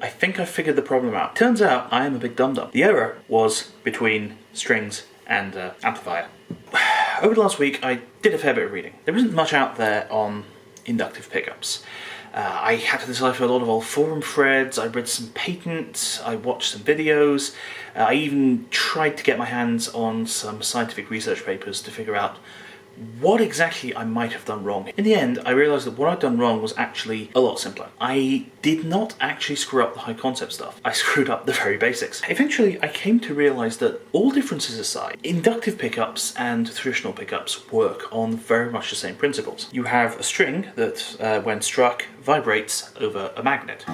I think I figured the problem out. Turns out I am a big dum-dum. The error was between strings and amplifier. Over the last week I did a fair bit of reading. There isn't much out there on inductive pickups. I had to decipher a lot of old forum threads, I read some patents, I watched some videos, I even tried to get my hands on some scientific research papers to figure out what exactly I might have done wrong. In the end, I realised that what I'd done wrong was actually a lot simpler. I did not actually screw up the high concept stuff. I screwed up the very basics. Eventually, I came to realise that all differences aside, inductive pickups and traditional pickups work on very much the same principles. You have a string that, when struck, vibrates over a magnet.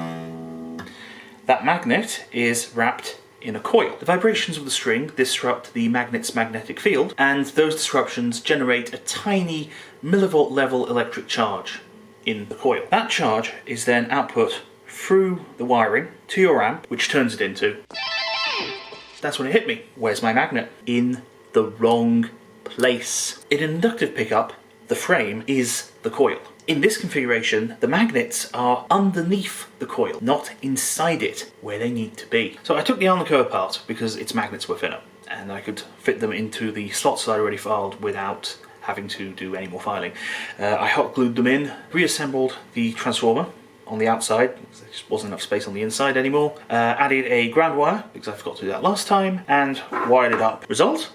That magnet is wrapped in a coil. The vibrations of the string disrupt the magnet's magnetic field, and those disruptions generate a tiny millivolt level electric charge in the coil. That charge is then output through the wiring to your amp, which turns it into... That's when it hit me. Where's my magnet? In the wrong place. In an inductive pickup, the frame is the coil. In this configuration, the magnets are underneath the coil, not inside it, where they need to be. So I took the Alnico apart because its magnets were thinner, and I could fit them into the slots that I already filed without having to do any more filing. I hot glued them in, reassembled the transformer on the outside, because there just wasn't enough space on the inside anymore, added a ground wire, because I forgot to do that last time, and wired it up. Result?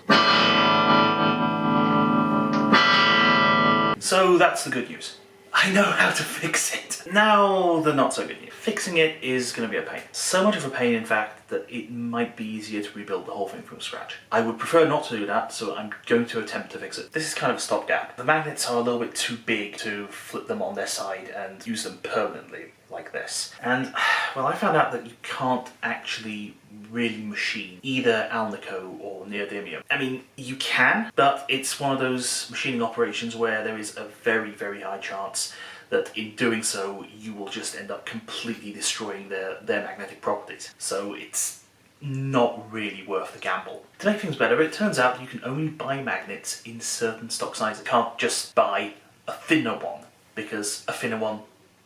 So that's the good news. I know how to fix it. Now the not so good news. Fixing it is going to be a pain. So much of a pain, in fact, that it might be easier to rebuild the whole thing from scratch. I would prefer not to do that, so I'm going to attempt to fix it. This is kind of a stopgap. The magnets are a little bit too big to flip them on their side and use them permanently like this. And, well, I found out that you can't actually really machine either Alnico or neodymium. I mean, you can, but it's one of those machining operations where there is a very, very high chance that in doing so you will just end up completely destroying their magnetic properties. So it's not really worth the gamble. To make things better, it turns out that you can only buy magnets in certain stock sizes. You can't just buy a thinner one, because a thinner one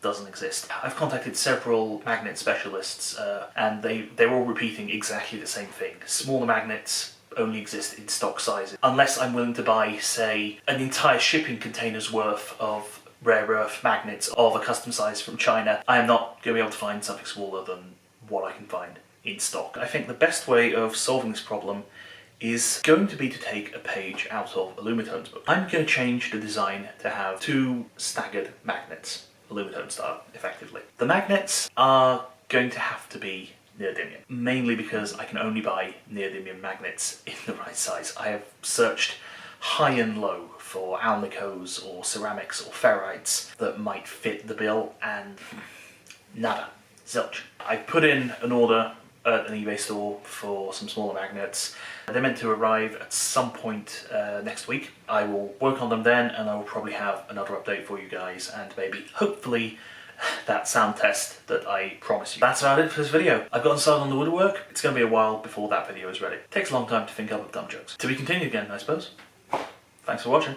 doesn't exist. I've contacted several magnet specialists and they're all repeating exactly the same thing. Smaller magnets only exist in stock sizes. Unless I'm willing to buy, say, an entire shipping container's worth of rare earth magnets of a custom size from China, I am not going to be able to find something smaller than what I can find in stock. I think the best way of solving this problem is going to be to take a page out of Illumitone's book. I'm going to change the design to have two staggered magnets, Illumitone's style, effectively. The magnets are going to have to be neodymium, mainly because I can only buy neodymium magnets in the right size. I have searched high and low for Alnicos or ceramics or ferrites that might fit the bill, and nada, zilch. I put in an order at an eBay store for some smaller magnets. They're meant to arrive at some point next week. I will work on them then, and I will probably have another update for you guys, and maybe, hopefully, that sound test that I promised you. That's about it for this video. I've gotten started on the woodwork. It's going to be a while before that video is ready. It takes a long time to think up of dumb jokes. To be continued again, I suppose. Thanks for watching.